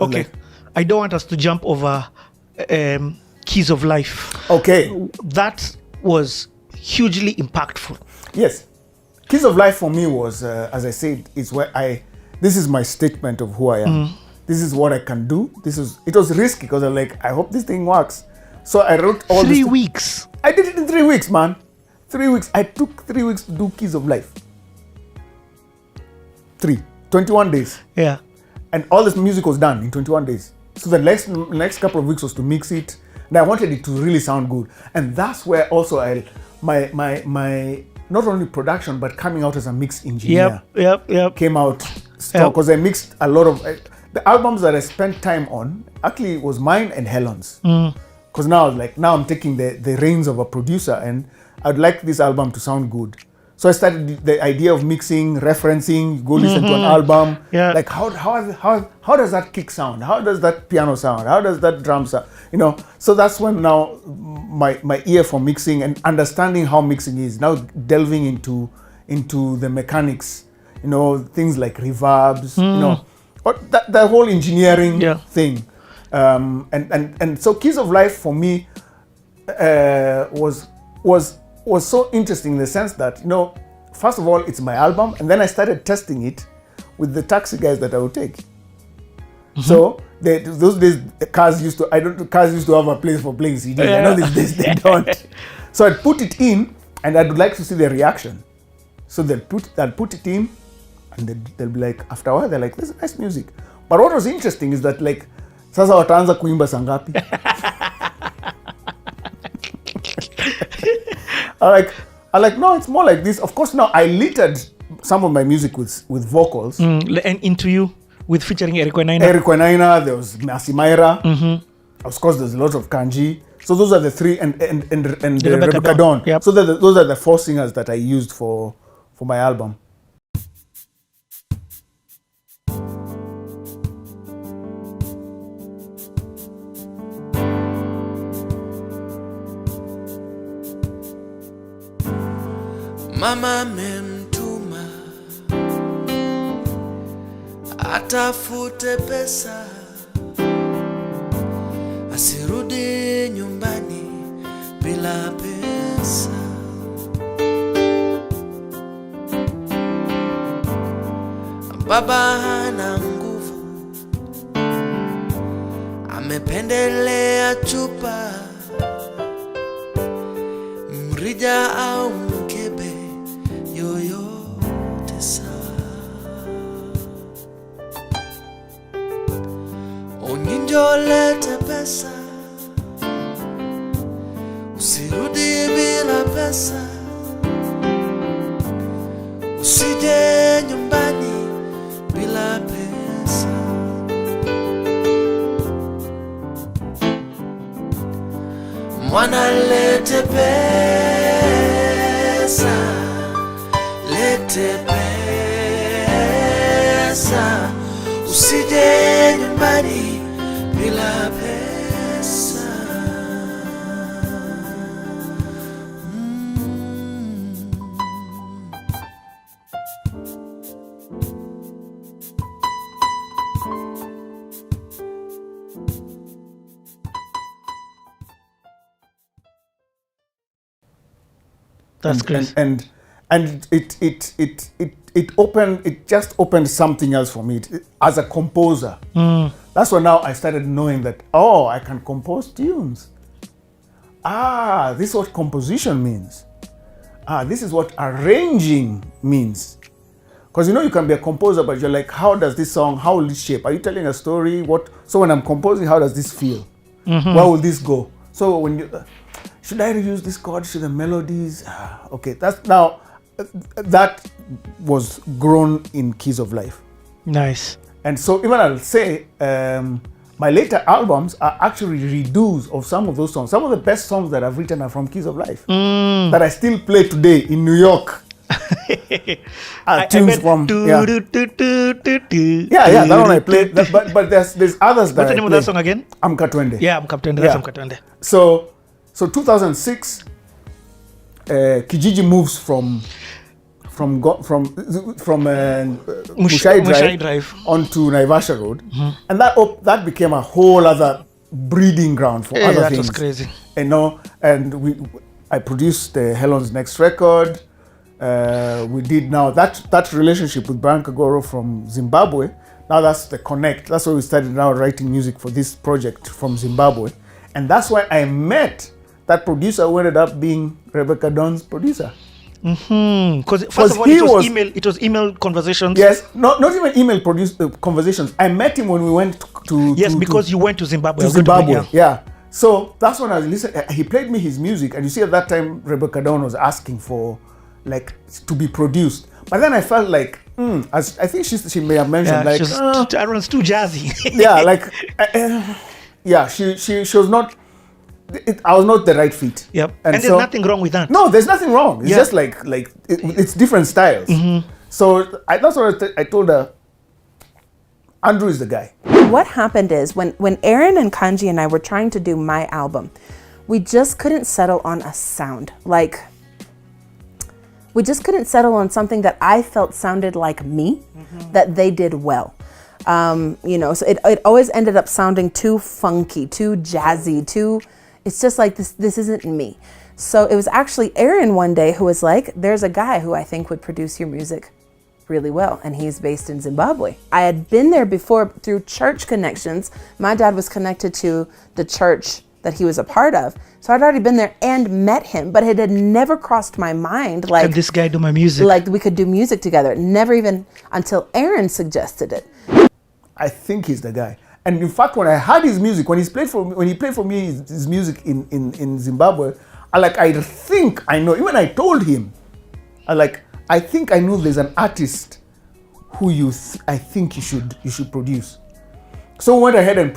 Okay. Like, I don't want us to jump over Keys of Life. okay. That was hugely impactful. Yes. Keys of Life for me was, as I said, is where this is my statement of who I am. This is what I can do. It was risky because I'm like, I hope this thing works. So I wrote all 3 weeks. I did it in 3 weeks, man. 3 weeks. I took 3 weeks to do Keys of Life. 21 days. Yeah. And all this music was done in 21 days. So the next couple of weeks was to mix it. And I wanted it to really sound good. And that's where also my not only production, but coming out as a mix engineer Yep. came out strong. Because I mixed a lot of... the albums that I spent time on actually was mine and Helen's. Because now I'm taking the reins of a producer and I'd like this album to sound good. So I started the idea of mixing, referencing, go listen to an album. Yeah. Like how does that kick sound? How does that piano sound? How does that drum sound? You know, so that's when now my ear for mixing and understanding how mixing is, now delving into the mechanics, you know, things like reverbs, you know, but that whole engineering thing. And so Keys of Life for me was so interesting in the sense that, you know, first of all, it's my album, and then I started testing it with the taxi guys that I would take. So those days, cars used to have a place for playing CDs. I know these days they don't. So I'd put it in, and I'd like to see the reaction. So they'll put it in, and they'll be like, after a while, they're like, this is nice music. But what was interesting is that, like, sasa wataanza kuimba sangapi? I like, no, it's more like this. Of course, now I littered some of my music with vocals. And Into You with featuring Eric Wainaina. There was Masimaira. Of course, there's a lot of Kanji. So those are the three, and Rebecca Dawn. Yep. So those are the 4 singers that I used for my album. Mama memtuma atafute pesa, asirudi nyumbani bila pesa. Baba hana nguvu, amependelea chupa, mrija au mkebe, yoyote sawa. Onyinjo lete pesa, usirudi bila pesa, usije nyumbani bila pesa. Mwana lete pesa, lete pesa, usije nyumbani bila pesa. That's great. And it just opened something else for me as a composer. That's when now I started knowing that, oh, I can compose tunes. This is what composition means. This is what arranging means. Because, you know, you can be a composer, but you're like, how does this song, how will it shape? Are you telling a story? So when I'm composing, how does this feel? Where will this go? So when you... should I reuse this chord? Should the melodies? Okay, that was grown in Keys of Life. Nice. And so even I'll say, my later albums are actually redos of some of those songs. Some of the best songs that I've written are from Keys of Life that I still play today in New York. Tunes from that one I played. But there's others that What's the name of that song again? Amka Twende. Yeah, Amka Twende. That's Amka Twende. So 2006, Kijiji moves from Mushai Drive onto Naivasha Road, and that became a whole other breeding ground for other that things. was crazy. You know, and I produced Helen's next record. We did now that relationship with Brian Kagoro from Zimbabwe. Now that's the connect. That's why we started now writing music for this project from Zimbabwe, and that's why I met that producer who ended up being Rebecca Dawn's producer. Because first of all, it was email conversations. Yes, not even email conversations. I met him when we went to because you went to Zimbabwe. To Zimbabwe, yeah. So that's when I was listening. He played me his music, and you see at that time Rebecca Dawn was asking for like to be produced. But then I felt like, I think she may have mentioned Aaron's too jazzy. Yeah, like, she was not. I was not the right fit. Yep. And there's nothing wrong with that. No, there's nothing wrong. It's just like it's different styles. So that's what I told her. Andrew is the guy. What happened is when Aaron and Kanji and I were trying to do my album, we just couldn't settle on a sound. Like, we just couldn't settle on something that I felt sounded like me, that they did well. So it always ended up sounding too funky, too jazzy, it's just like this isn't me. So it was actually Aaron one day who was like, there's a guy who I think would produce your music really well, and he's based in Zimbabwe. I had been there before through church connections. My dad was connected to the church that he was a part of. So I'd already been there and met him, but it had never crossed my mind like, can this guy do my music? Like we could do music together. Never even until Aaron suggested it. I think he's the guy. And in fact, when I heard his music, when he played for me his music in Zimbabwe, I think I know. Even I told him, I think I know there's an artist who I think you should produce. So we went ahead and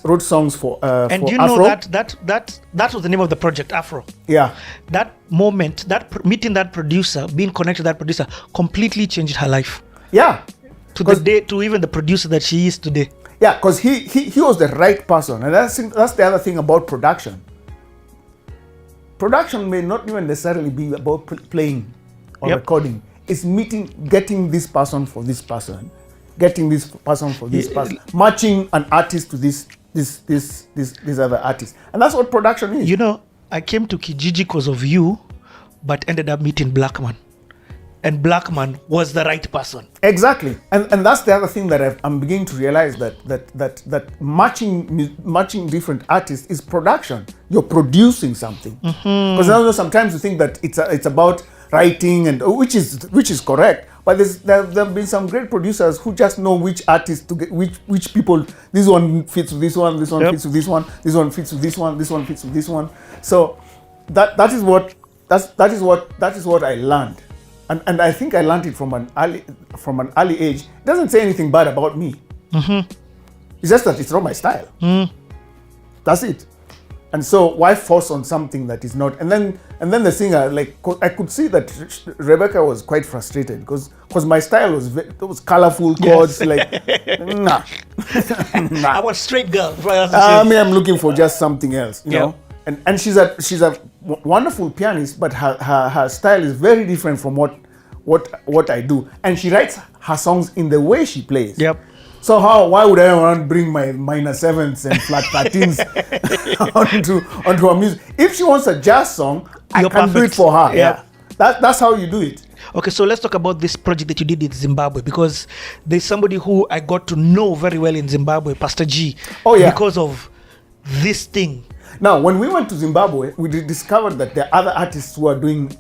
wrote songs for and for you Afro. know that was the name of the project, Afro. Yeah. That moment, meeting that producer, being connected to that producer, completely changed her life. Yeah. To even the producer that she is today. Yeah, because he was the right person, and that's the other thing about production. Production may not even necessarily be about playing or recording. It's getting this person for this person, getting this person for this person, matching an artist to this other artist, and that's what production is. You know, I came to Kijiji because of you, but ended up meeting Blackman. And Blackman was the right person. Exactly, and that's the other thing that I'm beginning to realize that matching different artists is production. You're producing something. Because sometimes you think that it's about writing, and which is correct. But there've been some great producers who just know which artists to get, which people. This one fits with this one. This one fits with this one. This one fits with this one. This one fits with this one. So that is what I learned. And I think I learned it from an early age. It doesn't say anything bad about me. It's just that it's not my style. That's it. And so why force on something that is not? And then the singer, I could see that Rebecca was quite frustrated because my style was colorful chords. Nah. I was straight girl. I'm looking for just something else, you know. And she's a wonderful pianist, but her style is very different from what I do. And she writes her songs in the way she plays. Yep. So why would I want to bring my minor sevenths and flat 13s onto her music? If she wants a jazz song, I can do it for her. Yeah. That's how you do it. Okay, so let's talk about this project that you did in Zimbabwe, because there's somebody who I got to know very well in Zimbabwe, Pastor G. Oh yeah. Because of this thing. Now, when we went to Zimbabwe, we discovered that there are other artists who are doing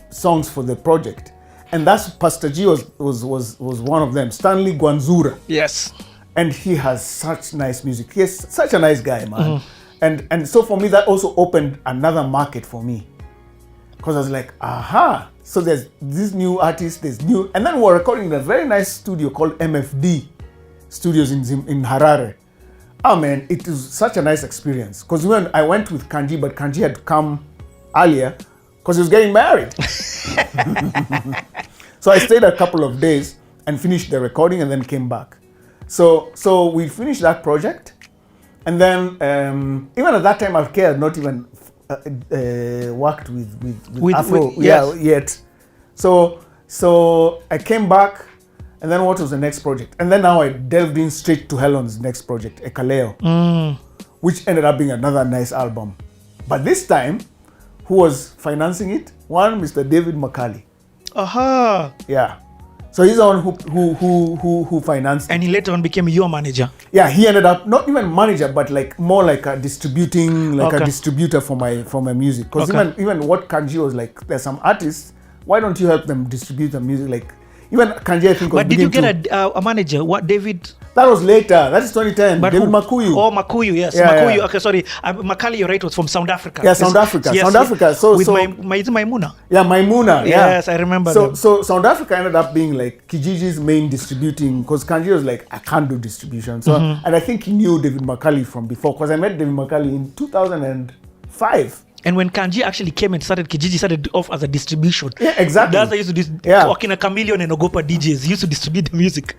songs for the project. And that's Pastor G was one of them, Stanley Gwanzura. Yes. And he has such nice music. He's such a nice guy, man. And so for me, that also opened another market for me. Because I was like, aha. So there's this new artist, and then we're recording in a very nice studio called MFD Studios in Harare. Oh man, it was such a nice experience. Because when I went with Kanji, but Kanji had to come earlier because he was getting married. So I stayed a couple of days and finished the recording and then came back. So we finished that project. And then even at that time, Alke had not even worked with Afro yes. yet. So So I came back, and then what was the next project? And then now I delved in straight to Helon's next project, Ekaleo, which ended up being another nice album. But this time, who was financing it? One, Mr. David McCully. Aha. Yeah. So he's the one who financed it. And he later on became your manager. Yeah, he ended up not even manager, but like more like a distributing, like a distributor for my music. Because even what Kanji was like, there's some artists. Why don't you help them distribute the music? Like even Kanji, I think. But did you get a manager? What, David? That was later. That is 2010. But David Makuyu. Oh, Makuyu, yes. Yeah, Makuyu. yeah. Okay, sorry. Makali, you're right, was from South Africa. Yeah, South Africa. Yes, South Africa. So with Maimuna. Yeah, Maimuna. Yeah. Yes, I remember them. So South Africa ended up being like Kijiji's main distributing, because Kanji was like, I can't do distribution. So and I think he knew David McCully from before, because I met David McCully in 2005. And when Kanji actually came and started, Kijiji started off as a distribution. Yeah, exactly. That's how I used to walking a Chameleon and Ogopa DJs. He used to distribute the music.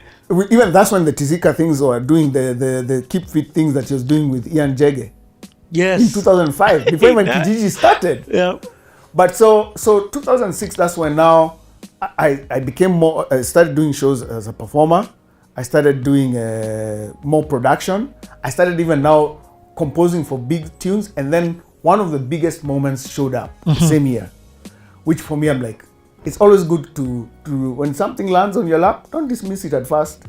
Even that's when the Tizika things were doing, the Keep Fit things that he was doing with Ian Jege. Yes. In 2005, before when Kijiji started. Yeah. But so 2006, that's when now I became more, I started doing shows as a performer. I started doing more production. I started even now composing for big tunes, and then one of the biggest moments showed up the same year, which for me, I'm like, it's always good to when something lands on your lap, don't dismiss it at first.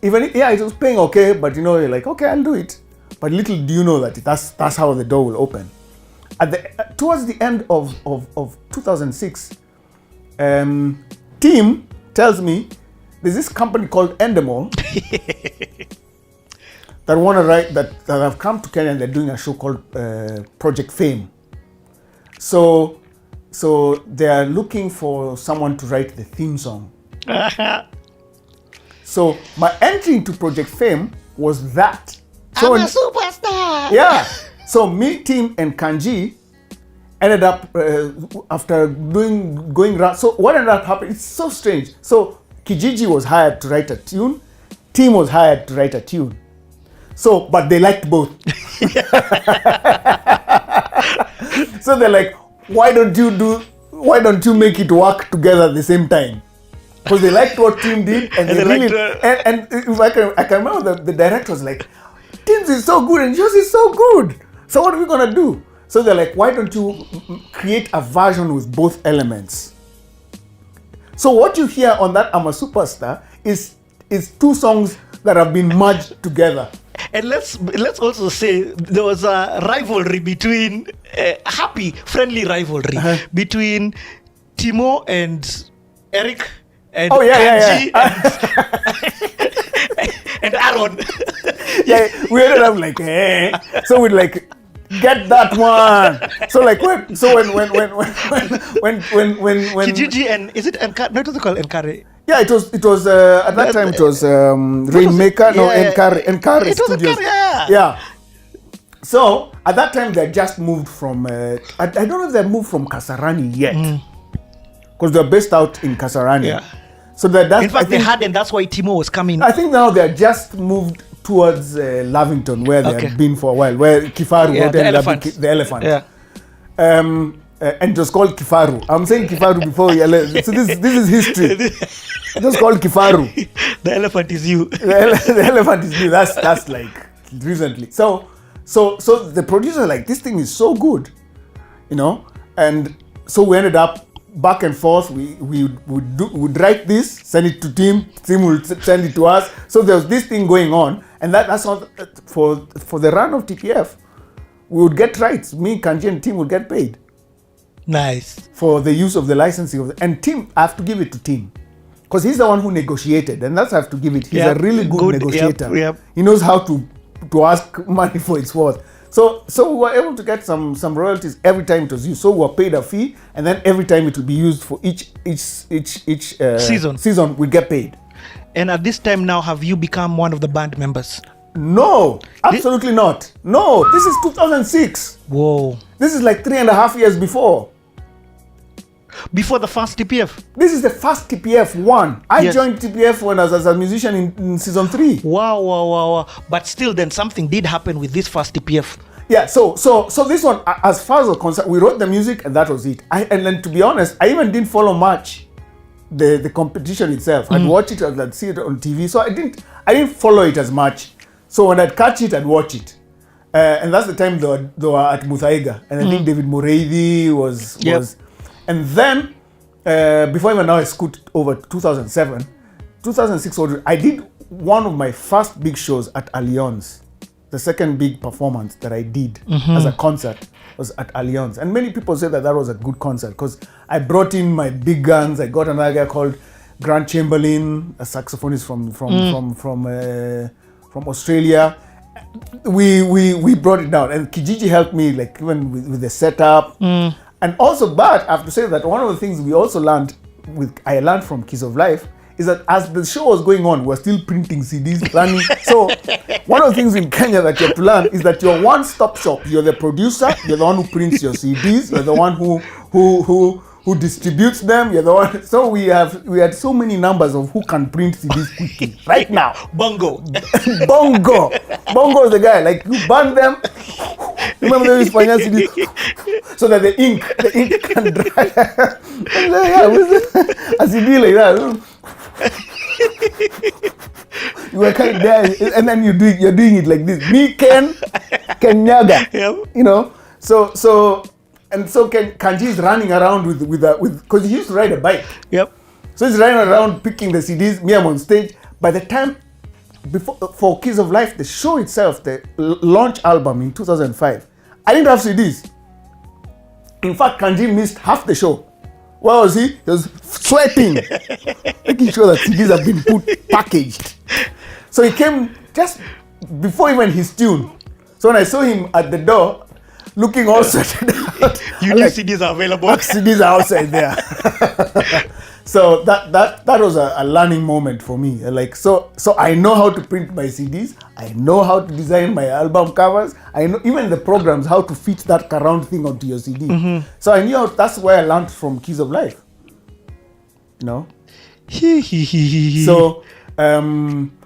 Even it was paying okay, but you're like, okay, I'll do it. But little do you know that that's how the door will open. Towards the end of 2006, Tim tells me there's this company called Endemol that want to write, that have come to Kenya, and they're doing a show called Project Fame. So they are looking for someone to write the theme song. So my entry into Project Fame was that. So I'm a superstar. Yeah. So me, Tim, and Kanji ended up after going around. So what ended up happening? It's so strange. So Kijiji was hired to write a tune. Tim was hired to write a tune. So, but they liked both. So they're like, why don't you make it work together at the same time? Because they liked what Tim did, and they really, and if I can remember the director was like, Tim's is so good and yours is so good. So what are we gonna do? So they're like, why don't you create a version with both elements? So what you hear on that I'm a Superstar is two songs that have been merged together. And let's also say there was a rivalry between happy, friendly rivalry between Timo and Eric and Kanji and Aaron. Yeah, we ended up like, so we'd like get that one. So like when Kijiji and is it Nkare? No, it was called Nkare. Yeah, it was at that time it was Rainmaker, Nkare Studios. Yeah. So at that time they just moved from I don't know if they moved from Kasarani yet, because they're based out in Kasarani. Yeah. So in fact they had, and that's why Timo was coming. I think now they're just moved towards Lavington, where they had been for a while, where Kifaru, the elephant. The elephant. Yeah. And it was called Kifaru. I'm saying Kifaru before. So this is history. It was called Kifaru. The elephant is you. The elephant is me. That's like recently. So the producer like, this thing is so good, and so we ended up back and forth. We would write this, send it to Tim. Tim would send it to us. So there was this thing going on, and that's not for the run of TPF. We would get rights. Me, Kanji, and Tim would get paid. Nice. For the use of the licensing of and Tim, I have to give it to Tim, because he's the one who negotiated, and that's I have to give it. He's a really good negotiator. Yep. He knows how to ask money for its worth. So we were able to get some royalties every time it was used. So we were paid a fee, and then every time it would be used for each season we get paid. And at this time now, have you become one of the band members? No, absolutely not. No, this is 2006. Whoa. This is like 3.5 years before. Before the first TPF? This is the first TPF one. I joined TPF when I was as a musician in season 3. Wow. But still then something did happen with this first TPF. Yeah, so this one, as far as the concert, we wrote the music and that was it. And then to be honest, I even didn't follow much the competition itself. I'd watch it, I'd see it on TV. So I didn't follow it as much. So when I'd catch it, I'd watch it. And that's the time they were at Muthaiga. And I think David Mureithi was. And then, before even now I scoot over 2007, 2006, I did one of my first big shows at Allianz. The second big performance that I did as a concert was at Allianz. And many people say that was a good concert because I brought in my big guns. I got another guy called Grant Chamberlain, a saxophonist from Australia. We brought it down. And Kijiji helped me, like, even with the setup. And also, but I have to say that one of the things we also learned, I learned from Keys of Life, is that as the show was going on, we're still printing CDs, planning. So one of the things in Kenya that you have to learn is that you're one-stop shop. You're the producer, you're the one who prints your CDs, you're the one who distributes them, you're the one. So we had so many numbers of who can print CDs quickly. Right now. Bongo is the guy, like, you burn them. Remember those Spanish CDs? So that the ink can dry. And then, a CD like that. You were kind of there, and then you're doing it like this. Me, Ken Nyaga. You know? So Kanji is running around with because he used to ride a bike. So he's running around picking the CDs. Me, I'm on stage. By the time for Keys of Life, the show itself, the launch album in 2005, I didn't have CDs. In fact, Kanji missed half the show. Where was he? He was sweating, making sure that CDs have been packaged. So he came just before even his tune. So when I saw him at the door, looking all sweated out, you knew CDs are available. CDs are outside there. So that was a learning moment for me. Like, so I know how to print my CDs. I know how to design my album covers. I know even the programs, how to fit that round thing onto your CD. So I knew that's where I learned from Keys of Life. You know?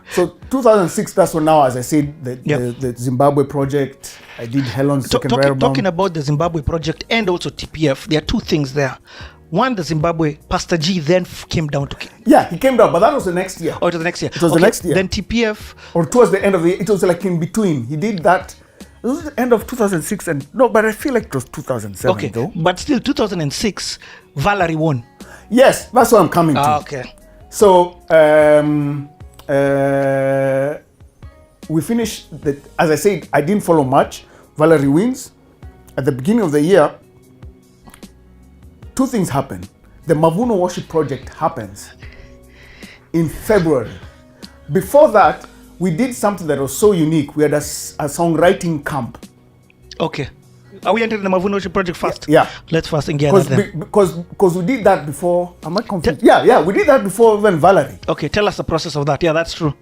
So 2006, that's when now, as I said, the Zimbabwe project. I did Helen's second album. Talking about the Zimbabwe project and also TPF, there are two things there. One, the Zimbabwe, Pastor G then came down to... Yeah, he came down, but that was the next year. Oh, it was the next year. It was the next year. Then TPF... Or towards the end of the year. It was like in between. He did that... It was the end of 2006 and... No, but I feel like it was 2007 though. But still, 2006, Valerie won. Yes, that's what I'm coming to. Okay. So, we finished... As I said, I didn't follow much. Valerie wins. At the beginning of the year, two things happen. The Mavuno Worship Project happens in February. Before that, we did something that was so unique. We had a songwriting camp. Okay. Are we entering the Mavuno Worship Project first? Yeah. Let's first engage that. Because we did that before. Am I confused? Yeah, we did that before even Valerie. Okay, tell us the process of that. Yeah, that's true.